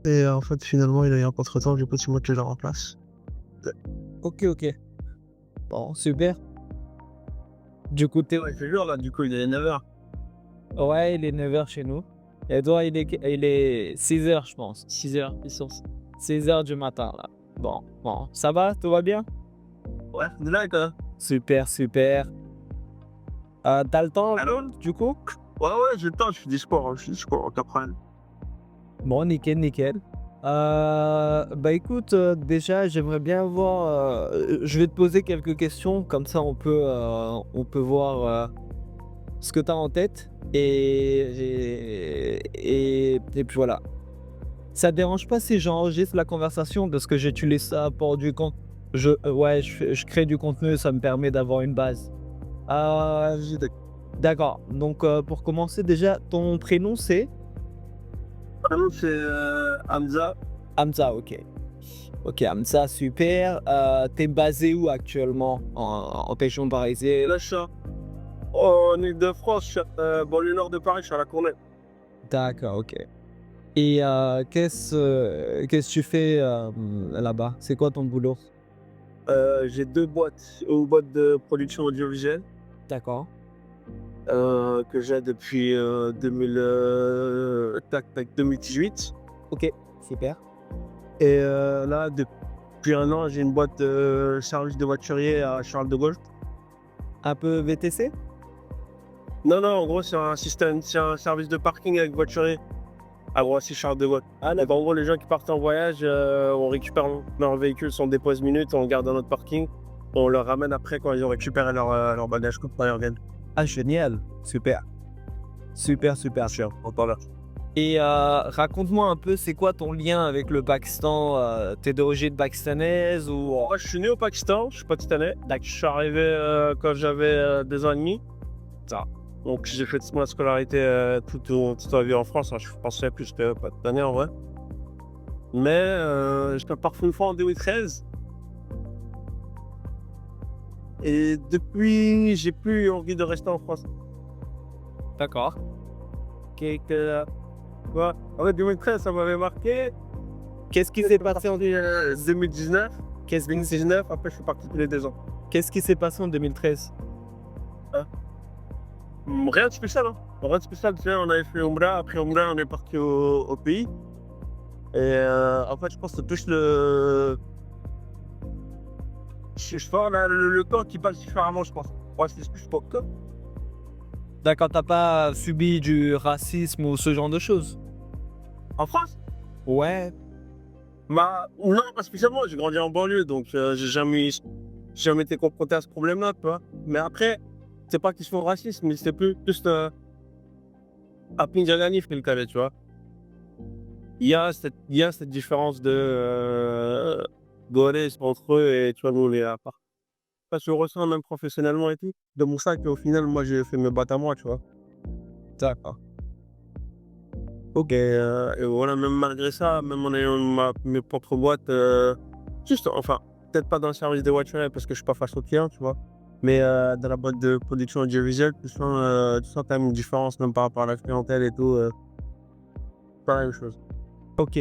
Et en fait, finalement, il a eu un contretemps, du coup, c'est moi qui le remplace. Ok, ok. Bon, super. Du coup, t'es... Ouais, je te jure, là, du coup, il est 9h. Ouais, il est 9 h chez nous. Et toi, il est 6 h, je pense. 6 h, 6 h du matin, là. Bon, ça va? Tout va bien? Ouais, de là, quoi. Super, super. T'as le temps, Alors? du coup? Ouais, j'ai le temps, je suis dispo, hein, je suis dispo, aucun problème. Bon, nickel, nickel. Bah écoute, déjà, j'aimerais bien voir. Je vais te poser quelques questions, comme ça on peut voir ce que tu as en tête. Et puis voilà. Ça te dérange pas si j'enregistre la conversation parce que j'utilise ça pour du compte. Ouais, je crée du contenu, ça me permet d'avoir une base. D'accord. Donc pour commencer, déjà, ton prénom c'est Vraiment, c'est Hamza. Hamza, ok. Ok, Hamza, super. T'es basé où actuellement en région Et parisienne? là, je suis en Ile-de-France, je suis banlieue nord de Paris, je suis à la Courneuve. D'accord, ok. Et qu'est-ce que tu fais là-bas? C'est quoi ton boulot? J'ai deux boîtes, une boîte de production audiovisuelle D'accord. que j'ai depuis 2018. Ok, super. Et là, depuis un an, j'ai une boîte de service de voiturier à Charles de Gaulle. Un peu VTC? Non, non, en gros, c'est un système, c'est un service de parking avec voiturier à Roissy Charles de Gaulle. Ah, Donc, en gros, les gens qui partent en voyage, on récupère leur véhicule, on dépose minutes, on le garde dans notre parking, on leur ramène après quand ils ont récupéré leur bagage, quand ils reviennent. ah, génial. Super. Super, super. Je suis content là. Et raconte-moi un peu, c'est quoi ton lien avec le Pakistan? T'es d'origine pakistanaise ou... Moi, je suis né au Pakistan, je suis pakistanais. Je suis arrivé quand j'avais 2 ans et demi. Ça. Donc, j'ai fait toute ma scolarité toute ma vie en France, hein. Je pensais plus que pas d'années en vrai. Mais j'étais parti une fois en 2013. Et depuis, j'ai plus envie de rester en France. D'accord. Ouais. En fait, 2013, ça m'avait marqué. Qu'est-ce qui s'est passé en... 2019. Qu'est-ce qui... 2019, après, je suis parti tous les 2 ans. Qu'est-ce qui s'est passé en 2013? Hein. Rien de spécial, hein. Rien de spécial. Tu sais, on avait fait Umrah. Après Umrah, on est parti au pays. Et en fait, je pense que c'est plus je sais pas, le corps qui passe différemment, je pense. Ouais, c'est plus pour le corps. D'accord, t'as pas subi du racisme ou ce genre de choses? En France? Ouais. Bah, non, pas spécialement. J'ai grandi en banlieue, donc j'ai jamais été confronté à ce problème-là, tu vois. Mais après, c'est pas qu'ils sont racistes, mais c'est plus à Pinjalani, Filkale, tu vois. Il y a cette différence de Goles entre eux et tu vois, nous, les à part. Parce que je ressens même professionnellement et tout. De mon sac, au final, moi, j'ai fait mes battes à moi, tu vois. D'accord. Et voilà, même malgré ça, même en ayant mes propres boîtes, juste, enfin, peut-être pas dans le service des voitures parce que je suis pas face aux clients, tu vois. Mais dans la boîte de production audiovisuelle, tu sens quand même une différence, même par rapport à la clientèle et tout. Pas la même chose. Ok.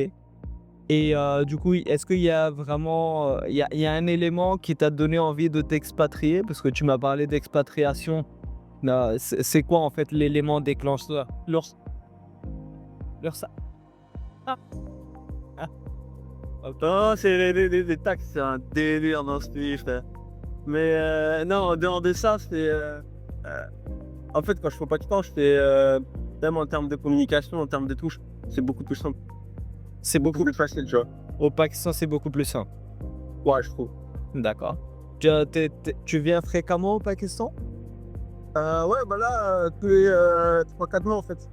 Et du coup, est-ce qu'il y a vraiment, il y a un élément qui t'a donné envie de t'expatrier? Parce que tu m'as parlé d'expatriation. C'est quoi en fait l'élément déclencheur? Ça. Ah, ah, ok. Non, c'est les taxes, c'est un délire dans ce pays, frère. Mais non, en dehors de ça, euh, en fait, quand je fais pas de temps, même en termes de communication, en termes de touches, c'est beaucoup plus simple. C'est Beaucoup beaucoup. plus facile, tu vois. Au Pakistan, c'est beaucoup plus simple. Ouais, je trouve. D'accord. Tu viens fréquemment au Pakistan? Ouais, bah là, tous les 3-4 mois, en fait.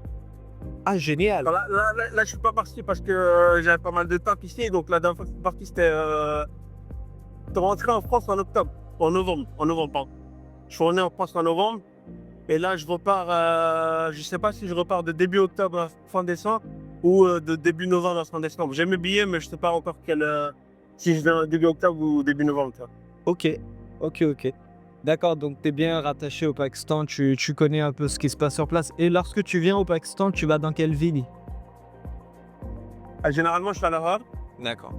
Ah, génial. Enfin, là, je suis pas parti parce que j'avais pas mal de temps ici. Donc, la dernière fois que je suis parti, de rentrer en France en octobre. En novembre, pardon. Je suis revenu en France en novembre. Et là, je repars, je sais pas si je repars de début octobre à fin décembre ou de début novembre à fin décembre. J'ai mes billets, mais je sais pas encore si je viens début octobre ou début novembre, tu vois. Ok, ok, ok. D'accord, donc tu es bien rattaché au Pakistan, tu connais un peu ce qui se passe sur place. Et lorsque tu viens au Pakistan, tu vas dans quelle ville? Généralement, je suis à la Havre. D'accord.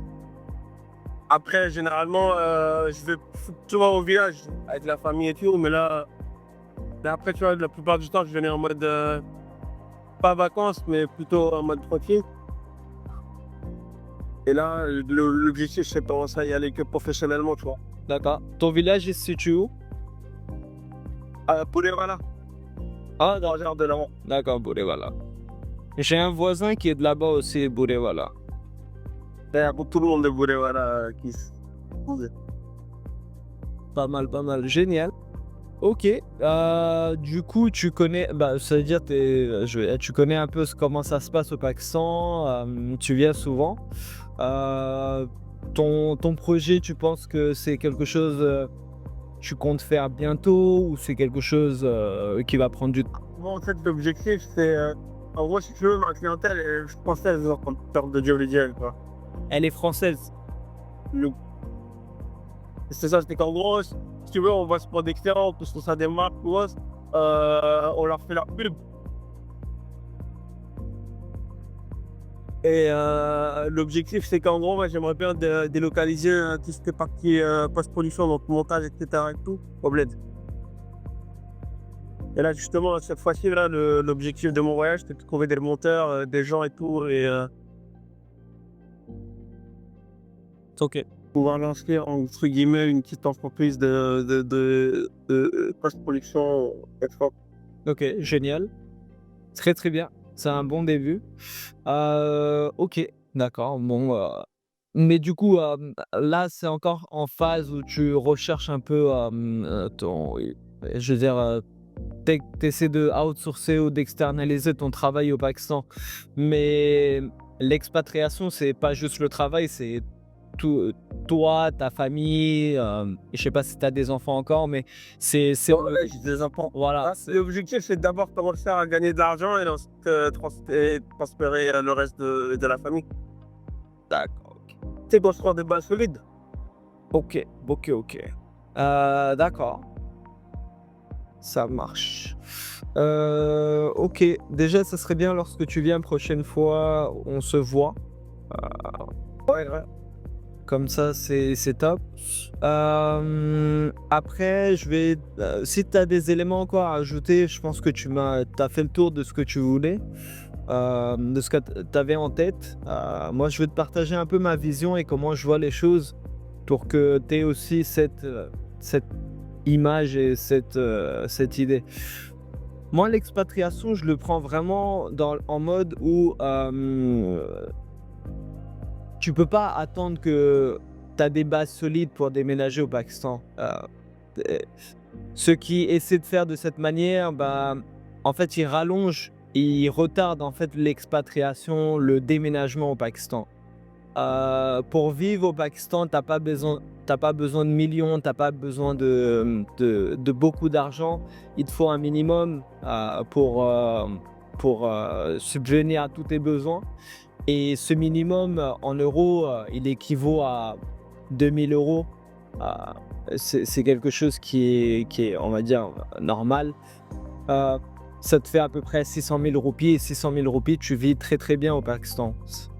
Après, généralement, je vais souvent au village avec la famille et tout, mais après, tu vois, la plupart du temps, je venais en mode, pas vacances, mais plutôt en mode tranquille. Et là, l'objectif, c'est de commencer à y aller que professionnellement, tu vois. D'accord. Ton village il se situe où? Pour les voilà, Ah, dans le genre de là. d'accord, Bouré-Voilà. J'ai un voisin qui est de là-bas aussi, Bouré-Voilà. D'ailleurs, pour tout le monde de Bouré, voilà, Pas mal, pas mal. Génial. Ok. Du coup, tu connais, bah, ça veut dire tu connais un peu comment ça se passe au Pakistan. Tu viens souvent. Euh, ton projet, tu penses que c'est quelque chose tu comptes faire bientôt ou c'est quelque chose qui va prendre du temps? Moi, en fait, l'objectif, c'est, en gros, si tu veux, ma clientèle est française, genre, en termes de job idéal, quoi. Elle est française. Le- C'est ça, c'est qu'en gros, si tu veux, on va se prendre d'extérieur, on se ça des marques ou autre, on leur fait la pub. Et l'objectif, c'est qu'en gros, moi, j'aimerais bien délocaliser tout ce qui est partie post-production, donc montage, etc. et tout, au bled. Et là, justement, cette fois-ci, là, l'objectif de mon voyage, c'était de trouver des monteurs, des gens et tout, et Ok. pouvoir lancer, entre guillemets, une petite entreprise de post-production. Ok, génial. Très très bien. C'est un bon début. Ok, d'accord. Bon, mais du coup, là, c'est encore en phase où tu recherches un peu je veux dire, t'essaies de outsourcer ou d'externaliser ton travail au Pakistan. Mais l'expatriation, c'est pas juste le travail, c'est tout, toi, ta famille. Je sais pas si tu as des enfants encore, mais c'est Ouais, j'ai des enfants. voilà. L'objectif, c'est d'abord commencer à gagner de l'argent et ensuite et transférer le reste de la famille. D'accord. C'est construire des bases solides. Ok, ok, ok. D'accord, ça marche. Ok, déjà, ça serait bien lorsque tu viens prochaine fois, on se voit. Ouais, ouais. Comme ça, c'est top. Après, si tu as des éléments encore à ajouter, je pense que t'as fait le tour de ce que tu voulais, de ce que tu avais en tête. Moi, je vais te partager un peu ma vision et comment je vois les choses pour que tu aies aussi cette image et cette idée. Moi, l'expatriation, je le prends vraiment en mode où tu peux pas attendre que tu as des bases solides pour déménager au Pakistan. Euh, Ceux qui essaient de faire de cette manière, bah, en fait, ils rallongent, ils retardent en fait l'expatriation, le déménagement au Pakistan. Pour vivre au Pakistan, t'as pas besoin de millions, t'as pas besoin de beaucoup d'argent. Il te faut un minimum pour subvenir à tous tes besoins. Et ce minimum en euros, il équivaut à 2 000 euros. C'est quelque chose qui est, on va dire, normal. Euh, Ça te fait à peu près 600 000 roupies. Et 600 000 roupies, tu vis très très bien au Pakistan.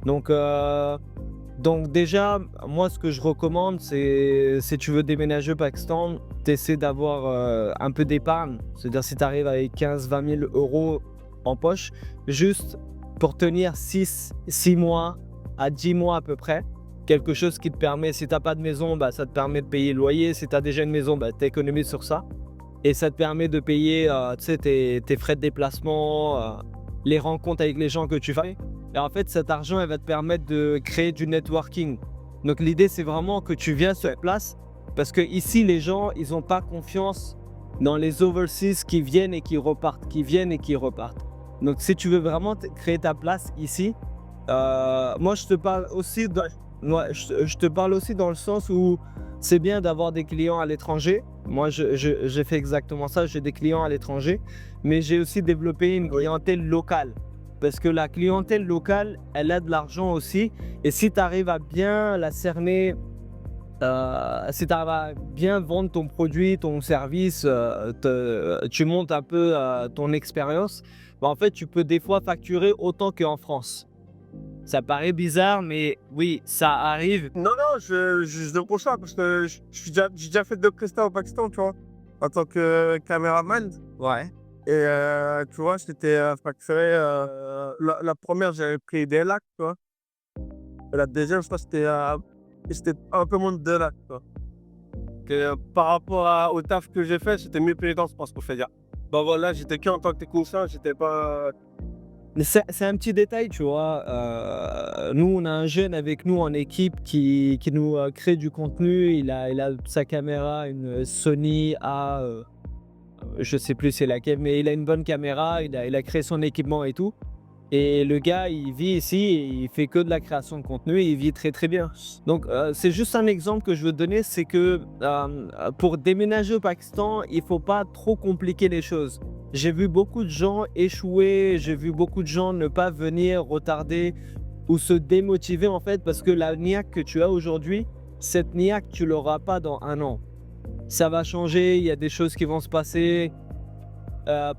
Donc déjà, moi, ce que je recommande, c'est si tu veux déménager au Pakistan, tu essaies d'avoir un peu d'épargne. C'est-à-dire si tu arrives avec 15 000 à 20 000 euros en poche, juste pour tenir 6 mois à 10 mois à peu près. Quelque chose qui te permet, si tu n'as pas de maison, bah, ça te permet de payer le loyer. Si tu as déjà une maison, bah, tu économises sur ça. Et ça te permet de payer tu sais, tes frais de déplacement, les rencontres avec les gens que tu fais. Et en fait, cet argent, elle va te permettre de créer du networking. Donc l'idée, c'est vraiment que tu viens sur place parce que ici, les gens, ils n'ont pas confiance dans les overseas qui viennent et qui repartent, qui viennent et qui repartent. Donc si tu veux vraiment créer ta place ici, moi, je te parle aussi je te parle aussi dans le sens où c'est bien d'avoir des clients à l'étranger. Moi, j'ai fait exactement ça. J'ai des clients à l'étranger, mais j'ai aussi développé une clientèle locale. Parce que la clientèle locale, elle a de l'argent aussi. Et si tu arrives à bien la cerner, si tu arrives à bien vendre ton produit, ton service, tu montes un peu ton expérience, bah, en fait, tu peux des fois facturer autant qu'en France. Ça paraît bizarre, mais oui, ça arrive. Non, non, je te ça parce que j'ai déjà fait de prestats au Pakistan, tu vois, en tant que caméraman. Ouais. Et tu vois, c'était facturé. La première, j'avais pris des lacs, tu vois. Et la deuxième, je crois, c'était un peu moins de 2 lacs, tu vois. Par rapport au taf que j'ai fait, c'était mieux payé dans ce pense qu'on fait dire. Bah voilà, j'étais qu'en tant que technicien, j'étais pas. Mais c'est un petit détail, tu vois. Nous, on a un jeune avec nous en équipe qui nous crée du contenu. Il a sa caméra, une Sony A, je sais plus c'est laquelle, mais il a une bonne caméra. Il a créé son équipement et tout. Et le gars, il vit ici, et il fait que de la création de contenu et il vit très très bien. Donc c'est juste un exemple que je veux te donner, c'est que pour déménager au Pakistan, il faut pas trop compliquer les choses. J'ai vu beaucoup de gens échouer, j'ai vu beaucoup de gens ne pas venir, retarder ou se démotiver en fait parce que la niaque que tu as aujourd'hui, cette niaque, tu l'auras pas dans un an. Ça va changer, il y a des choses qui vont se passer,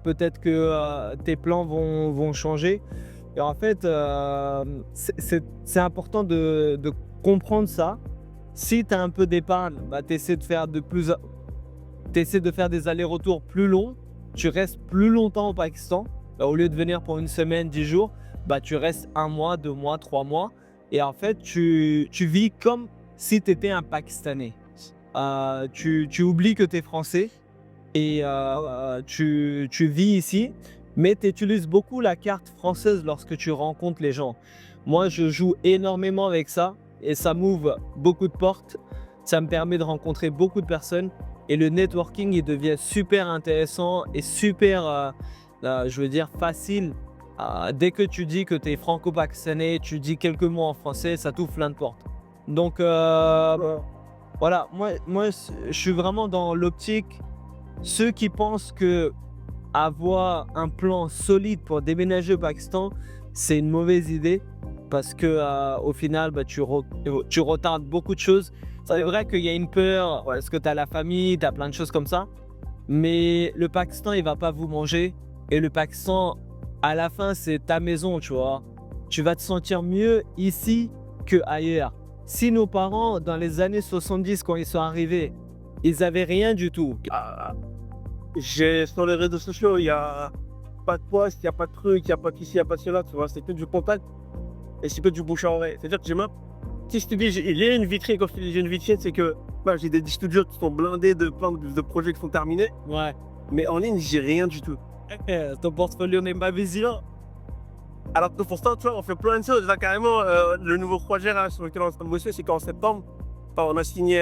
peut-être que tes plans vont changer. Et en fait, c'est important de comprendre ça. Si tu as un peu d'épargne, bah, tu essaies de faire des allers-retours plus longs. Tu restes plus longtemps au Pakistan. Bah, au lieu de venir pour une semaine, 10 jours, bah, tu restes 1 mois, 2 mois, 3 mois. Et en fait, tu vis comme si tu étais un Pakistanais. Tu oublies que tu es français et tu vis ici, mais tu utilises beaucoup la carte française lorsque tu rencontres les gens. Moi, je joue énormément avec ça et ça m'ouvre beaucoup de portes. Ça me permet de rencontrer beaucoup de personnes et le networking, il devient super intéressant et super, je veux dire, facile. Dès que tu dis que tu es franco-pakistanais, tu dis quelques mots en français, ça t'ouvre plein de portes. Donc, voilà, moi, je suis vraiment dans l'optique. Ceux qui pensent que avoir un plan solide pour déménager au Pakistan, c'est une mauvaise idée parce que au final, bah, tu retardes beaucoup de choses. C'est vrai qu'il y a une peur parce que tu as la famille, tu as plein de choses comme ça. Mais le Pakistan, il va pas vous manger. Et le Pakistan, à la fin, c'est ta maison, tu vois. Tu vas te sentir mieux ici qu'ailleurs. Si nos parents, dans les années 70, quand ils sont arrivés, ils avaient rien du tout. Sur les réseaux sociaux, il n'y a pas de poste, il n'y a pas de truc, il n'y a pas d'ici, il n'y a pas de cela, tu vois. C'est que du contact et c'est que du bouche à oreille. C'est-à-dire que j'ai même. Si je te dis, j'ai une vitrine, quand je te dis j'ai une vitrine, c'est que bah, j'ai des studios qui sont blindés de plein de projets qui sont terminés. Ouais. Mais en ligne, j'ai rien du tout. Ton portfolio n'est pas visible. Alors que pourtant, tu vois, on fait plein de choses. Là, carrément, le nouveau projet là, sur lequel on est en train de bosser, c'est qu'en septembre, on a signé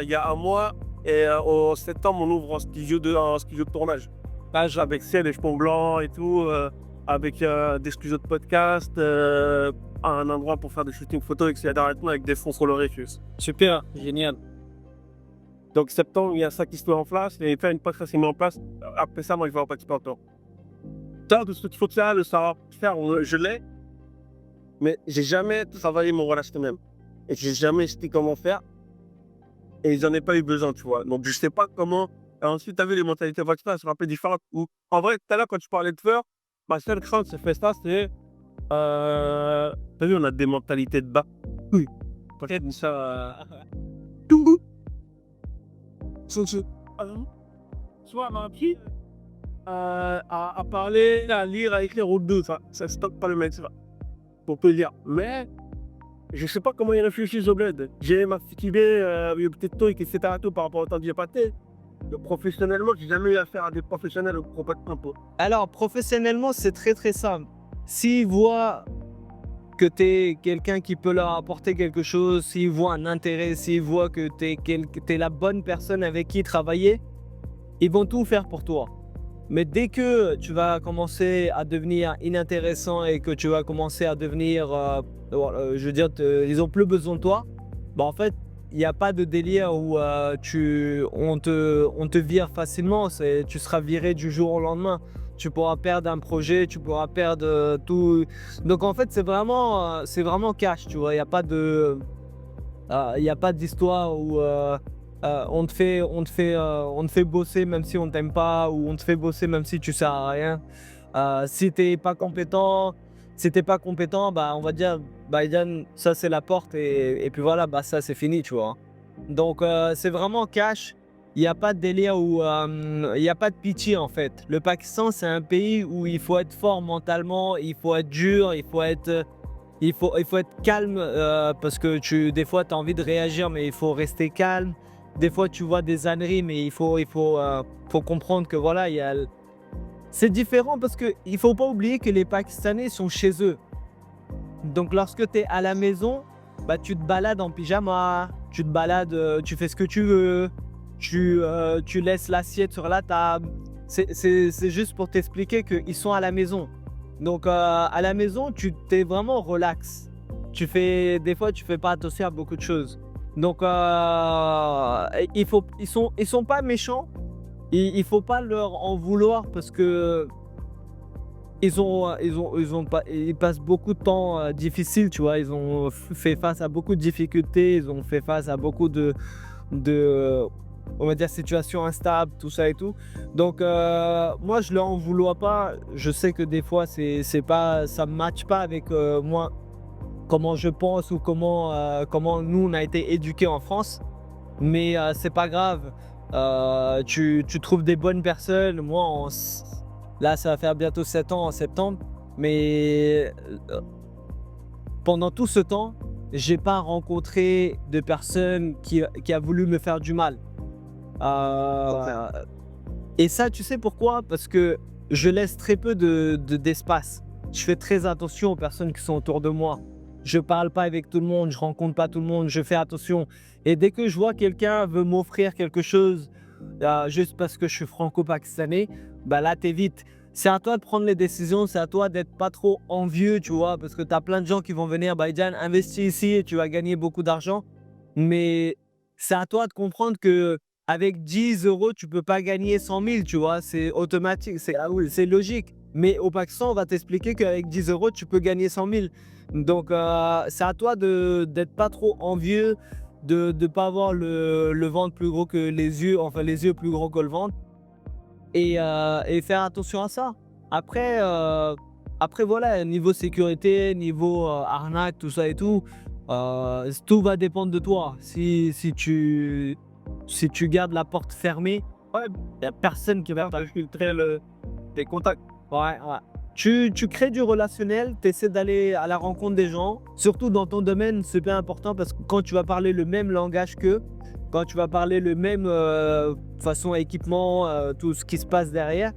il y a 1 mois. Et en septembre, on ouvre un studio de tournage. Avec ciel et cheveux blancs et tout, avec des studios de podcast, un endroit pour faire des shootings photos, etc. avec des fonds colorés. Super, génial. Donc septembre, il y a ça qui se met en place. Et une fois que ça s'est mis en place, après ça, moi, je vais en participer encore. Ça, tout ce qu'il faut faire, le savoir-faire, je l'ai. Mais j'ai jamais travaillé mon relation même. Et j'ai jamais su comment faire. Et j'en ai pas eu besoin, tu vois. Donc, je sais pas comment. Et ensuite, tu as vu les mentalités pakistanaises, elles sont un peu différentes. En vrai, tout à l'heure, quand tu parlais de peur, ma seule crainte, c'est fait ça, c'est. T'as vu, on a des mentalités de bas. Oui. Peut-être ça. Tout. Soit on a appris à parler, à lire, à écrire au deux. Ça stocke pas le mec, ça. On peut le dire. Mais. Je sais pas comment ils réfléchissent au bled. J'ai ma petite idée, peut-être truc, etc. Tout par rapport au temps que j'ai passé. Professionnellement, j'ai jamais eu affaire à des professionnels au propos de impôts. Alors, professionnellement, c'est très très simple. S'ils voient que tu es quelqu'un qui peut leur apporter quelque chose, s'ils voient un intérêt, s'ils voient que tu es la bonne personne avec qui travailler, ils vont tout faire pour toi. Mais dès que tu vas commencer à devenir inintéressant et que tu vas commencer à devenir, je veux dire, ils ont plus besoin de toi, bah en fait, il n'y a pas de délire où on te vire facilement. Tu seras viré du jour au lendemain. Tu pourras perdre un projet, tu pourras perdre tout. Donc en fait, c'est vraiment cash, tu vois. Il n'y a pas d'histoire où on te fait bosser même si on t'aime pas, ou on te fait bosser même si tu sers à rien. Si t'es pas compétent, Si t'es pas compétent, bah on va dire, bah Eden, ça c'est la porte et puis voilà, bah ça c'est fini, tu vois. Donc c'est vraiment cash. Il n'y a pas de délire où il n'y a pas de pitié en fait. Le Pakistan, c'est un pays où il faut être fort mentalement, il faut être dur, il faut être calme parce que des fois, tu as envie de réagir, mais il faut rester calme. Des fois, tu vois des âneries, mais faut comprendre que voilà, c'est différent parce qu'il ne faut pas oublier que les Pakistanais sont chez eux. Donc, lorsque tu es à la maison, bah, tu te balades en pyjama, tu te balades, tu fais ce que tu veux, tu laisses l'assiette sur la table. C'est juste pour t'expliquer qu'ils sont à la maison. Donc à la maison, tu t'es vraiment relax. Des fois, tu fais pas attention à beaucoup de choses. Donc ils sont pas méchants. Il faut pas leur en vouloir parce que ils passent beaucoup de temps difficiles, tu vois. Ils ont fait face à beaucoup de difficultés. Ils ont fait face à beaucoup de on va dire situations instables, tout ça et tout. Donc moi je leur en vouloir pas. Je sais que des fois c'est pas ça matche pas avec moi comment je pense ou comment nous on a été éduqués en France. Mais c'est pas grave. Tu trouves des bonnes personnes. Là ça va faire bientôt 7 ans en septembre. Mais pendant tout ce temps, j'ai pas rencontré de personne qui a voulu me faire du mal. Euh, et ça, tu sais pourquoi? Parce que je laisse très peu d'espace. Je fais très attention aux personnes qui sont autour de moi. Je parle pas avec tout le monde, je rencontre pas tout le monde, je fais attention. Et dès que je vois quelqu'un veut m'offrir quelque chose juste parce que je suis franco-pakistanais, bah là t'évites. C'est à toi de prendre les décisions, c'est à toi d'être pas trop envieux, tu vois, parce que tu as plein de gens qui vont venir, Baïdjan, investis ici et tu vas gagner beaucoup d'argent. Mais c'est à toi de comprendre que avec 10 euros, tu peux pas gagner 100 000, tu vois, c'est automatique, c'est logique. Mais au Pakistan, on va t'expliquer qu'avec 10 euros, tu peux gagner 100 000. Donc, c'est à toi d'être pas trop envieux, de ne pas avoir le ventre plus gros que les yeux, enfin les yeux plus gros que le ventre et faire attention à ça. Après, voilà, niveau sécurité, niveau arnaque, tout ça et tout, tout va dépendre de toi. Si tu gardes la porte fermée, ouais, il n'y a personne qui va filtrer les contacts. Ouais, ouais. Tu crées du relationnel, tu essaies d'aller à la rencontre des gens. Surtout dans ton domaine, c'est bien important parce que quand tu vas parler le même langage qu'eux, quand tu vas parler le même façon équipement, tout ce qui se passe derrière,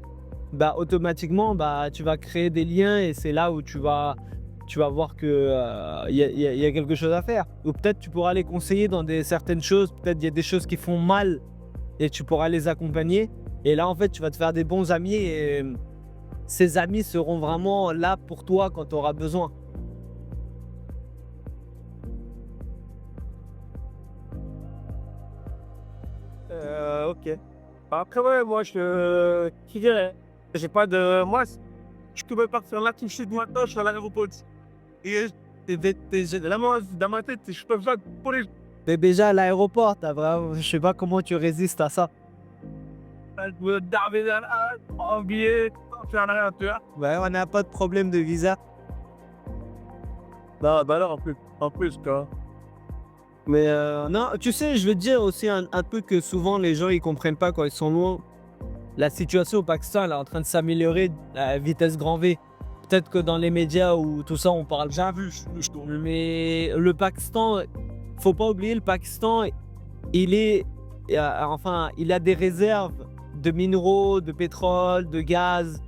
bah automatiquement bah tu vas créer des liens et c'est là où tu vas voir que y a quelque chose à faire. Ou peut-être tu pourras les conseiller dans certaines choses, peut-être il y a des choses qui font mal et tu pourras les accompagner. Et là en fait tu vas te faire des bons amis et ces amis seront vraiment là pour toi quand tu auras besoin. Ok. Après, ouais, moi, qui dirais, j'ai pas de. Moi, je peux partir là tout de suite maintenant, je suis à l'aéroport. Et là, moi, dans ma tête, je peux faire pour les. Mais déjà à l'aéroport, je sais pas comment tu résistes à ça. D'arriver là, en billet, faire rien, tu vois. Ouais, on n'a pas de problème de visa. Non, bah alors, en plus, quoi. Mais non, tu sais, je veux te dire aussi un truc que souvent les gens ils comprennent pas quand ils sont loin. La situation au Pakistan elle est en train de s'améliorer à vitesse grand V. Peut-être que dans les médias ou tout ça on parle. J'ai vu, je trouve. Mais le Pakistan, faut pas oublier, le Pakistan, il a des réserves de minéraux, de pétrole, de gaz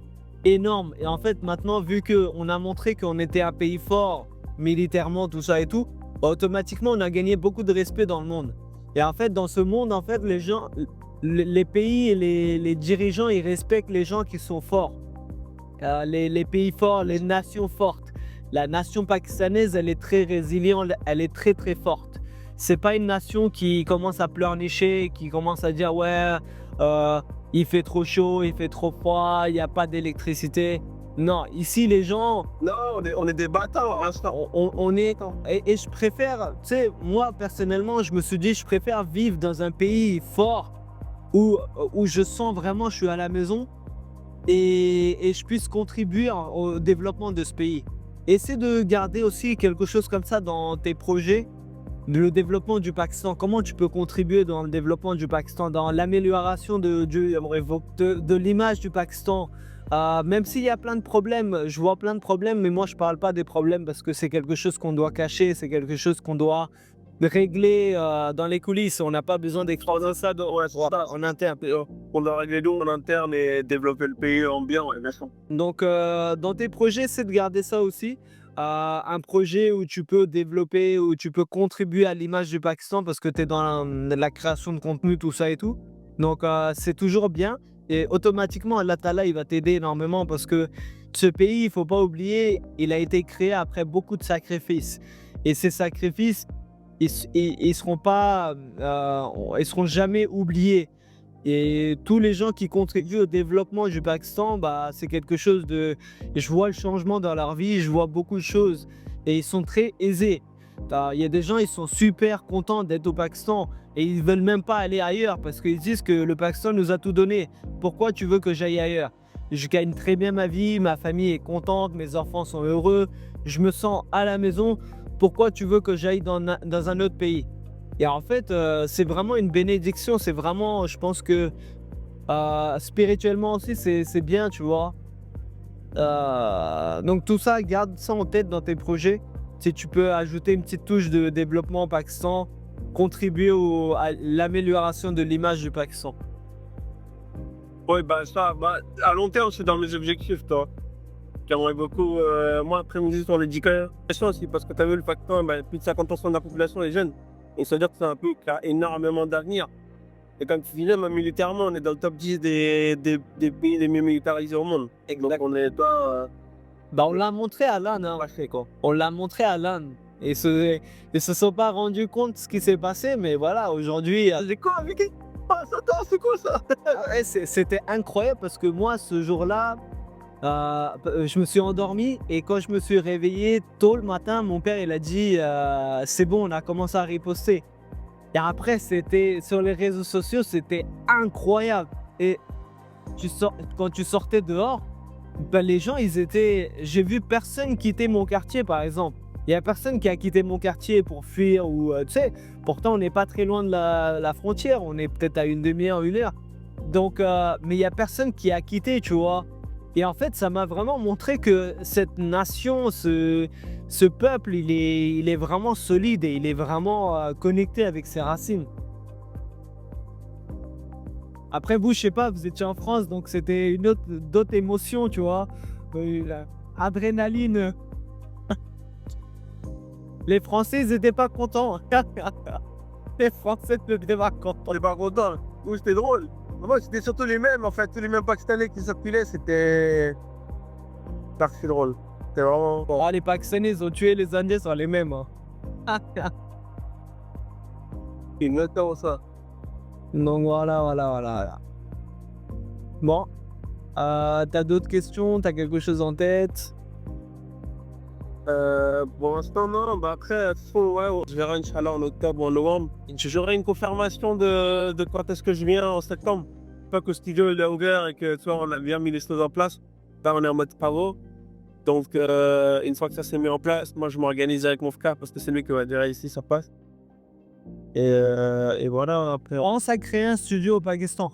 énormes. Et en fait, maintenant, vu qu'on a montré qu'on était un pays fort militairement, tout ça et tout, automatiquement, on a gagné beaucoup de respect dans le monde. Et en fait, dans ce monde, en fait, les gens, les pays et les dirigeants, ils respectent les gens qui sont forts. Les pays forts, les nations fortes. La nation pakistanaise, elle est très résiliente, elle est très très forte. C'est pas une nation qui commence à pleurnicher, qui commence à dire ouais, il fait trop chaud, il fait trop froid, il n'y a pas d'électricité. Non, ici les gens, Non, on est des bâtards, hein, ça. on est et je préfère, tu sais, moi personnellement, je me suis dit, je préfère vivre dans un pays fort où je sens vraiment, je suis à la maison et je puisse contribuer au développement de ce pays. essaie de garder aussi quelque chose comme ça dans tes projets. Le développement du Pakistan, comment tu peux contribuer dans le développement du Pakistan, dans l'amélioration de l'image du Pakistan. Même s'il y a plein de problèmes, je vois plein de problèmes, mais moi je parle pas des problèmes parce que c'est quelque chose qu'on doit cacher, c'est quelque chose qu'on doit régler dans les coulisses. On n'a pas besoin d'exposer ça en interne. On doit régler nous en interne et développer le pays en bien, ouais, bien sûr. Donc dans tes projets, c'est de garder ça aussi. Un projet où tu peux développer, où tu peux contribuer à l'image du Pakistan parce que tu es dans la création de contenu, tout ça et tout. Donc c'est toujours bien. Et automatiquement, Allah Ta'ala, il va t'aider énormément parce que ce pays, il faut pas oublier, il a été créé après beaucoup de sacrifices. Et ces sacrifices, ils seront pas, ils seront jamais oubliés. Et tous les gens qui contribuent au développement du Pakistan, bah, c'est quelque chose de... Je vois le changement dans leur vie, je vois beaucoup de choses. Et ils sont très aisés. Il y a des gens, ils sont super contents d'être au Pakistan. Et ils veulent même pas aller ailleurs parce qu'ils disent que le Pakistan nous a tout donné. Pourquoi tu veux que j'aille ailleurs? Je gagne très bien ma vie, ma famille est contente, mes enfants sont heureux. Je me sens à la maison. Pourquoi tu veux que j'aille dans un autre pays? Et en fait, c'est vraiment une bénédiction. C'est vraiment, je pense que spirituellement aussi, c'est bien, tu vois. Donc tout ça, garde ça en tête dans tes projets. Si tu peux ajouter une petite touche de développement au Pakistan, contribuer à l'amélioration de l'image du Pakistan. Ouais, bah ça, bah, à long terme, c'est dans mes objectifs, toi. J'aimerais beaucoup, moi, après mes histoires d'éducation aussi, parce que tu as vu le Pakistan, bah, plus de 50% de la population est jeune. Et ça veut dire que c'est un pays qui a énormément d'avenir. Et comme tu disais, même militairement, on est dans le top 10 des pays les mieux militarisés au monde. Donc on est pas... Bah, on l'a montré à l'âne, hein. On l'a montré à l'âne. Et ils se sont pas rendus compte de ce qui s'est passé, mais voilà, aujourd'hui. C'est quoi, Vicky? Ah, attends, c'est quoi ça? Ouais, c'était incroyable parce que moi, ce jour-là, je me suis endormi et quand je me suis réveillé tôt le matin, mon père il a dit c'est bon, on a commencé à riposter. Et après, c'était sur les réseaux sociaux, c'était incroyable. Et quand tu sortais dehors, ben, les gens, j'ai vu personne quitter mon quartier, par exemple. Il y a personne qui a quitté mon quartier pour fuir ou tu sais. Pourtant, on n'est pas très loin de la frontière. On est peut-être à une demi-heure, 1 heure. Donc, mais il y a personne qui a quitté, tu vois. Et en fait, ça m'a vraiment montré que cette nation, ce peuple, il est vraiment solide et il est vraiment connecté avec ses racines. Après vous, je sais pas, vous étiez en France, donc c'était d'autres émotions, tu vois. L'adrénaline. Les Français, ils étaient pas contents. Les Français n'étaient pas contents. On est pas content. Oui, c'était drôle. Moi, c'était surtout les mêmes, en fait. Tous les mêmes Pakistanais qui circulaient, c'était archi drôle. C'était vraiment... Bon, les Pakistanais, ils ont tué les Indiens, sont les mêmes. Hein. Ils notent ça. Donc voilà. Bon, t'as d'autres questions? T'as quelque chose en tête? Pour l'instant, non. Bah après, de toute façon, ouais, je verrai Inch'Allah en octobre ou en novembre. J'aurai une confirmation de quand est-ce que je viens en septembre. Pas que le studio il est ouvert et que tu vois, on a bien mis les choses en place. Là, on est en mode travaux. Donc, une fois que ça s'est mis en place, moi, je m'organise avec mon frère parce que c'est lui qui va dire ici, ça passe. Et voilà, après. Pense à créer un studio au Pakistan.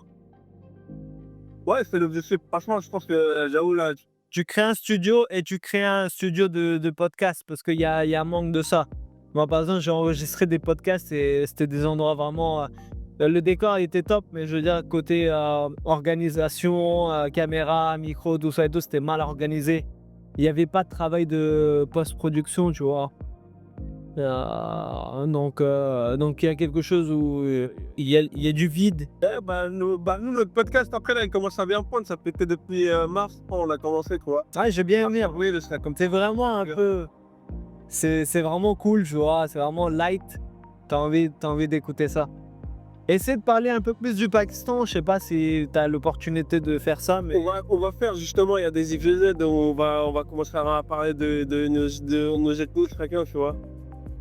Ouais, c'est l'objectif. Franchement, je pense que j'avoue là. Tu crées un studio et tu crées un studio de podcast parce qu'il y a un manque de ça. Moi, par exemple, j'ai enregistré des podcasts et c'était des endroits vraiment. Le décor il était top, mais je veux dire, côté organisation, caméra, micro, tout ça et tout, c'était mal organisé. Il n'y avait pas de travail de post-production, tu vois. Donc il y a quelque chose où il y a du vide. Nous, notre podcast, après, là, il commence à bien prendre. Ça fait peut-être depuis mars, on a commencé, quoi. Ah, j'ai bien aimé. Oui, le serait comme C'est vraiment un peu... C'est vraiment cool, tu vois. C'est vraiment light. T'as envie d'écouter ça. Essaie de parler un peu plus du Pakistan. Je sais pas si tu as l'opportunité de faire ça, mais... On va faire, justement, il y a des épisodes où on va commencer à parler de nos ethnies, chacun, tu vois.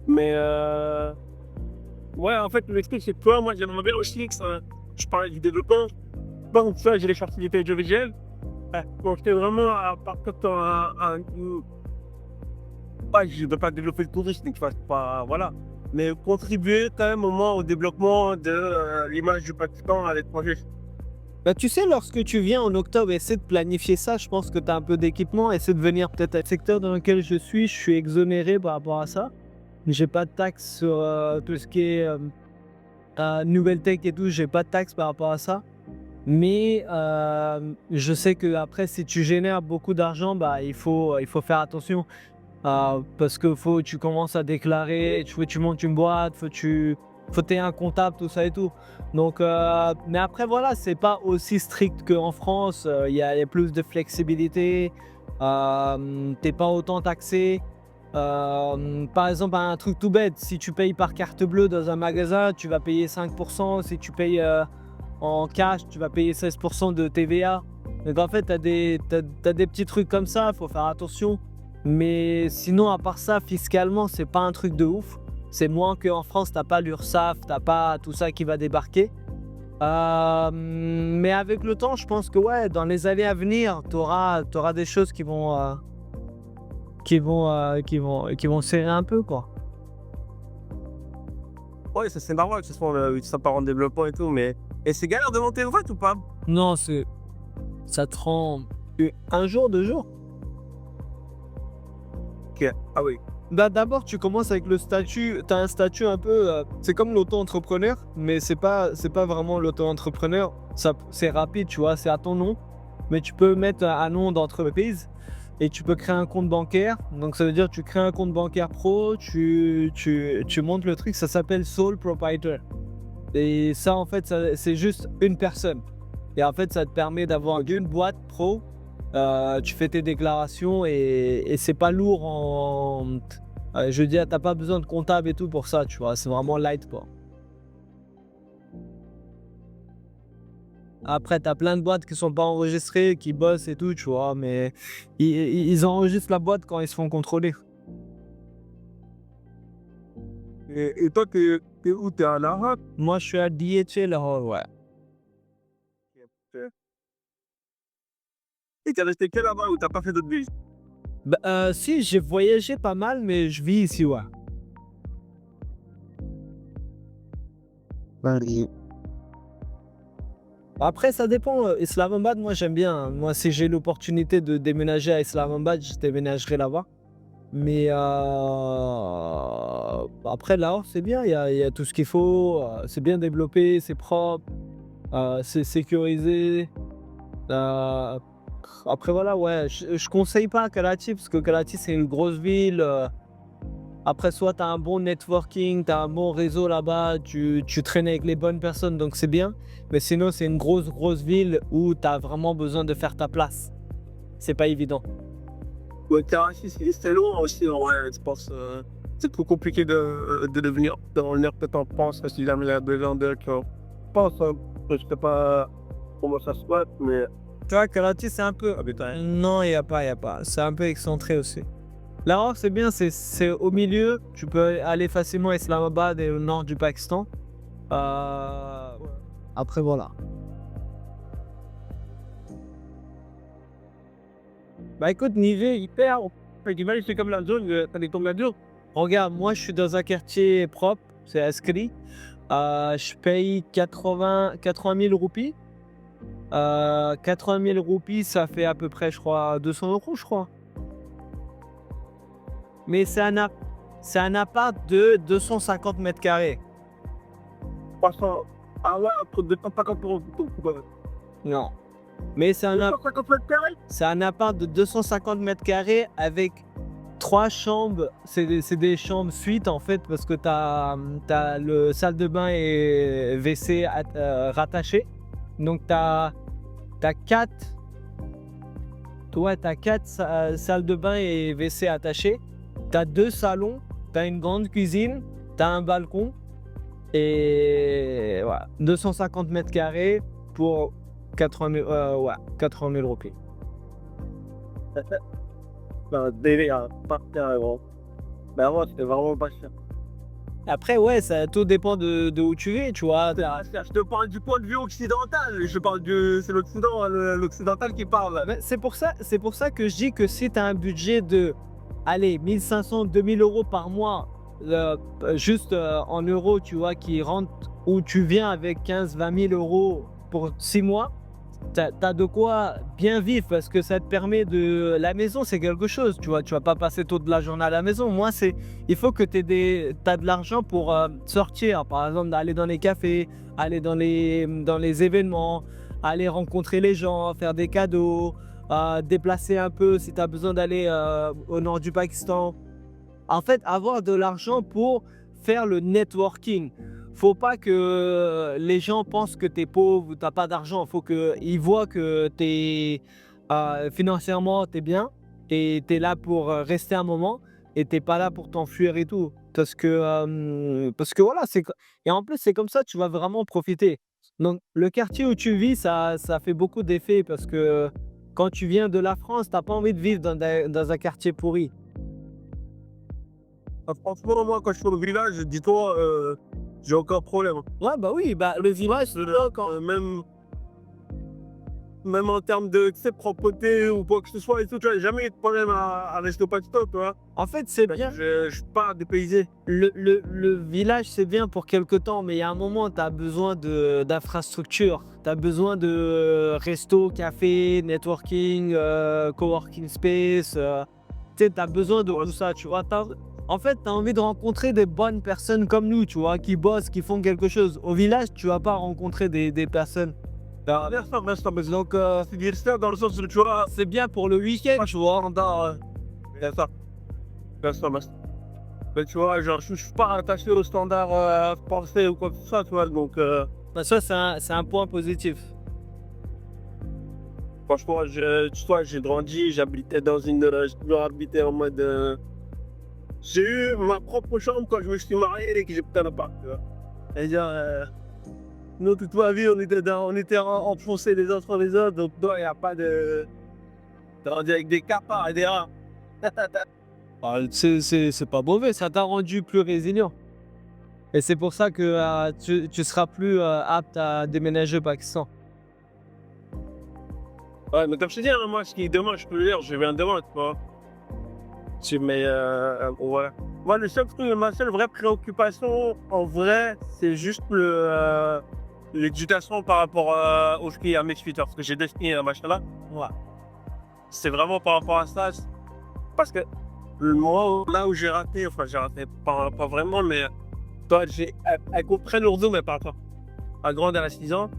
Mais ouais, en fait, le truc, c'est que toi, moi, j'aimerais bien aussi que je parlais du développement. Donc, ça, j'ai les facilités audiovisuelles. Donc, c'était vraiment à partir pas, je ne veux pas développer le tourisme, donc je fasse pas, voilà. Mais contribuer quand même au moins au développement de l'image du Pakistan à l'étranger. Bah, tu sais, lorsque tu viens en octobre, essaie de planifier ça. Je pense que tu as un peu d'équipement. Essaie de venir peut-être à le secteur dans lequel je suis exonéré par rapport à ça. J'ai pas de taxe sur tout ce qui est nouvelle tech et tout. J'ai pas de taxe par rapport à ça. Mais je sais que après, si tu génères beaucoup d'argent, bah, il faut faire attention. Parce que tu commences à déclarer, tu montes une boîte, faut que tu aies un comptable, tout ça et tout. Donc, mais après, voilà, c'est pas aussi strict qu'en France. Il y a plus de flexibilité. T'es pas autant taxé. Par exemple, un truc tout bête, si tu payes par carte bleue dans un magasin, tu vas payer 5%. Si tu payes en cash, tu vas payer 16% de TVA. Donc en fait, t'as des petits trucs comme ça, il faut faire attention. Mais sinon, à part ça, fiscalement, c'est pas un truc de ouf. C'est moins qu'en France, t'as pas l'URSSAF, t'as pas tout ça qui va débarquer. Mais avec le temps, je pense que ouais, dans les années à venir, t'auras des choses qui vont serrer un peu, quoi. Ouais, ça c'est normal, que ce soit ça part en développement et tout, mais. Et c'est galère de monter une boîte ou pas? Non, ça te rend un jour, 2 jours. Ok, ah oui. Bah, d'abord, tu commences avec le statut. Tu as un statut un peu. C'est comme l'auto-entrepreneur, mais c'est pas vraiment l'auto-entrepreneur. C'est rapide, tu vois, c'est à ton nom. Mais tu peux mettre un nom d'entreprise et tu peux créer un compte bancaire. Donc, ça veut dire que tu crées un compte bancaire pro, tu montes le truc, ça s'appelle Sole Proprietor. Et ça, en fait, c'est juste une personne. Et en fait, ça te permet d'avoir une boîte pro. Tu fais tes déclarations et c'est pas lourd je veux dire, t'as pas besoin de comptable et tout pour ça, tu vois. C'est vraiment light, quoi. Après, t'as plein de boîtes qui sont pas enregistrées, qui bossent et tout, tu vois. Mais ils enregistrent la boîte quand ils se font contrôler. Et toi, t'es où? T'es à l'Arabe? Moi, je suis à DHL, Lahore, ouais. Et t'es resté que là-bas ou t'as pas fait d'autres villes? Bah, si, j'ai voyagé pas mal, mais je vis ici, ouais. Après, ça dépend. Islamabad, moi, j'aime bien, hein. Moi, si j'ai l'opportunité de déménager à Islamabad, je déménagerai là-bas. Mais après, Lahore, c'est bien. Il y a tout ce qu'il faut. C'est bien développé, c'est propre, c'est sécurisé. Après, voilà, ouais. Je conseille pas Karachi parce que Karachi, c'est une grosse ville. Après, soit tu as un bon networking, tu as un bon réseau là-bas, tu traînes avec les bonnes personnes, donc c'est bien. Mais sinon, c'est une grosse ville où tu as vraiment besoin de faire ta place. C'est pas évident. Ouais, Karachi, c'est loin aussi, ouais, je pense. C'est plus compliqué de devenir dans l'air peut-être en France, si jamais il y a des gens qui pensent, hein. Je sais pas comment ça se passe, mais. Tu vois, Karachi, c'est un peu. Non, il n'y a pas. C'est un peu excentré aussi. Lahore, c'est bien, c'est au milieu. Tu peux aller facilement à Islamabad et au nord du Pakistan. Après, voilà. Bah écoute, Nivelles, hyper. Nivelles, c'est comme la zone, t'as des tombes là dure. Regarde, moi, je suis dans un quartier propre, c'est Askri. Je paye 80 000 roupies. 80 000 roupies, ça fait à peu près, je crois, 200 €, je crois. Mais c'est un appart de 250 mètres carrés. 300. Ah ouais, entre 250 euros tout, quoi. Non. Mais c'est un 250 mètres carrés? appart de 250 mètres carrés avec 3 chambres. C'est des chambres suites en fait, parce que t'as le salle de bain et WC rattachés. Donc t'as 4 salles de bain et WC attachés. T'as 2 salons, t'as une grande cuisine, t'as un balcon. Et voilà, 250 mètres carrés pour 80 000 roupies. Ben, délire, pas cher, gros. Ben, moi, c'était vraiment pas cher. Après, ouais, ça tout dépend de où tu es, tu vois. Je te parle du point de vue occidental. C'est l'Occident, l'occidental qui parle. Mais c'est pour ça que je dis que si tu as un budget de allez, 1500, 2000 euros par mois, juste en euros, tu vois, qui rentrent, ou tu viens avec 15, 20 000 euros pour 6 mois, t'as de quoi bien vivre parce que ça te permet de. La maison, c'est quelque chose, tu vois. Tu vas pas passer toute la journée à la maison. Moi, il faut que t'as de l'argent pour sortir. Par exemple, d'aller dans les cafés, aller dans les événements, aller rencontrer les gens, faire des cadeaux, déplacer un peu si tu as besoin d'aller au nord du Pakistan. En fait, avoir de l'argent pour faire le networking. Faut pas que les gens pensent que tu es pauvre ou tu n'as pas d'argent. Faut qu'ils voient que financièrement, tu es bien et tu es là pour rester un moment et tu n'es pas là pour t'enfuir et tout. Parce que voilà, et en plus, c'est comme ça, tu vas vraiment profiter. Donc, le quartier où tu vis, ça fait beaucoup d'effets parce que quand tu viens de la France, tu n'as pas envie de vivre dans un quartier pourri. Ah, franchement, moi, quand je suis au village, dis-toi, j'ai aucun problème. Ouais, bah oui, bah le village, c'est là quand. Même en termes de, tu sais, propreté ou quoi que ce soit et tout, tu vois, j'ai jamais eu de problème à rester au Pakistan, tu vois. En fait, c'est bien. Je suis pas dépaysé. Le village, c'est bien pour quelque temps, mais il y a un moment, tu as besoin d'infrastructures. Tu as besoin de resto, café, networking, coworking space. Tu sais, tu as besoin de tout ça, tu vois. En fait, tu as envie de rencontrer des bonnes personnes comme nous, tu vois, qui bossent, qui font quelque chose. Au village, tu vas pas rencontrer des personnes. Bien sûr, mais Donc, c'est dire ça dans le sens où, tu vois, c'est bien pour le week-end, tu vois. bien sûr, bien sûr, mais tu vois, genre, je suis pas attaché aux standards français ou quoi que ce soit, tu vois, donc, Bah, ça, c'est un point positif. franchement, tu vois, j'ai grandi, j'habitais j'ai toujours habité en mode, j'ai eu ma propre chambre quand je me suis marié et que j'ai pris un appart, tu vois. C'est-à-dire, nous, toute ma vie, on était enfoncés les uns sur les autres, donc, il n'y a pas de. On dit avec des capards et des rats. Bah, c'est pas mauvais, ça t'a rendu plus résilient. Et c'est pour ça que tu seras plus apte à déménager au Pakistan. Ouais, mais comme je te dis, hein, moi, ce qui est demain, je peux le dire, je viens demain, tu vois. Mais ouais. Moi, le seul truc, ma seule vraie préoccupation, en vrai, c'est juste l'éducation par rapport au ski à mes skis, parce que j'ai deux skis, machin là. Ouais. C'est vraiment par rapport à ça. Parce que moi, là où j'ai raté, enfin, j'ai raté pas vraiment, mais toi, elle comprend l'ourdou, mais pas toi. À grande, elle a 6 ans.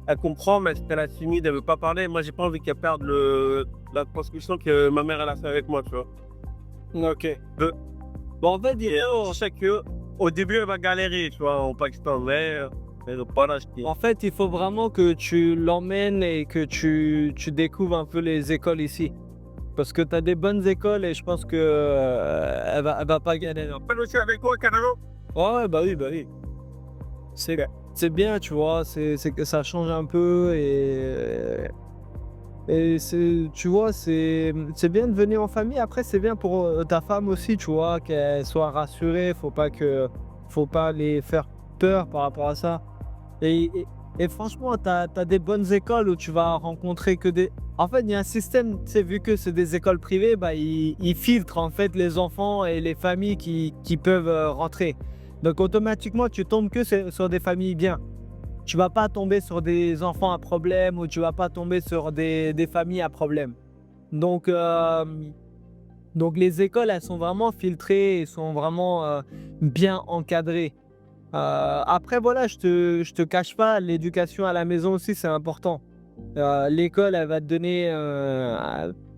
Elle comprend, mais elle a timide, elle veut pas parler. Moi, j'ai pas envie qu'elle perde la transmission que ma mère, elle a fait avec moi, tu vois. Ok. Bon, en fait, je sais qu'au début, elle va galérer, tu vois, au Pakistan, mais pas là, En fait, il faut vraiment que tu l'emmènes et que tu découvres un peu les écoles ici. Parce que tu as des bonnes écoles et je pense que elle va pas galérer. Appelle aussi avec toi, carrément. Ouais, bah oui, bah oui. C'est bien, tu vois, c'est que ça change un peu et tu vois, c'est bien de venir en famille. Après, c'est bien pour ta femme aussi, tu vois, qu'elle soit rassurée. Faut pas les faire peur par rapport à ça. Et franchement, tu as des bonnes écoles où tu vas rencontrer que des. En fait, il y a un système, tu sais, vu que c'est des écoles privées, bah, ils filtrent en fait les enfants et les familles qui peuvent rentrer. Donc automatiquement, tu tombes que sur des familles bien. Tu vas pas tomber sur des enfants à problème ou tu vas pas tomber sur des familles à problème. Donc, donc les écoles, elles sont vraiment filtrées et sont vraiment bien encadrées. Après, voilà, je te cache pas, l'éducation à la maison aussi, c'est important. L'école, elle va te donner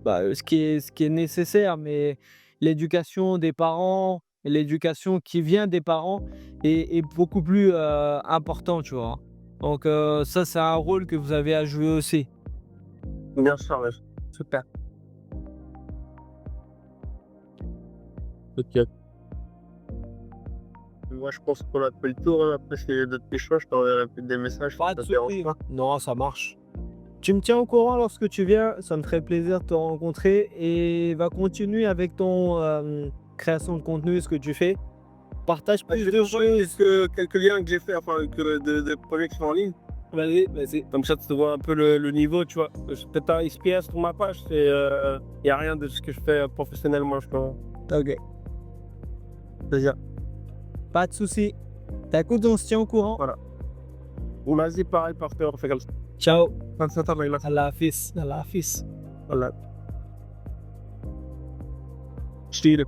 ce qui est nécessaire, mais l'éducation des parents, l'éducation qui vient des parents est beaucoup plus important, tu vois. Donc ça, c'est un rôle que vous avez à jouer aussi. Bien sûr, ouais. Super. Ok. Moi, je pense qu'on a fait le tour, hein. Après, si y a d'autres questions, je t'enverrai plus des messages. Pas Ça de te dérange soucis. pas. Non, ça marche. Tu me tiens au courant lorsque tu viens, ça me ferait plaisir de te rencontrer et va continuer avec ton création de contenu, ce que tu fais. Partage Je plus vais de t'envoyer choses. quelques liens que j'ai fait, enfin, de projets qui sont en ligne. Vas-y, vas-y. Comme ça, tu vois un peu le niveau, tu vois. Peut-être un SPS sur ma page, il n'y a rien de ce que je fais professionnellement, je crois. Ok. Déjà, Pas de souci. T'écoutes, on se tient au courant. voilà. Vas-y, pareil, parfait, on fait comme ça. Ciao. Comme ça, t'as là. Allah Hafiz. Allah Hafiz. Voilà. Stier.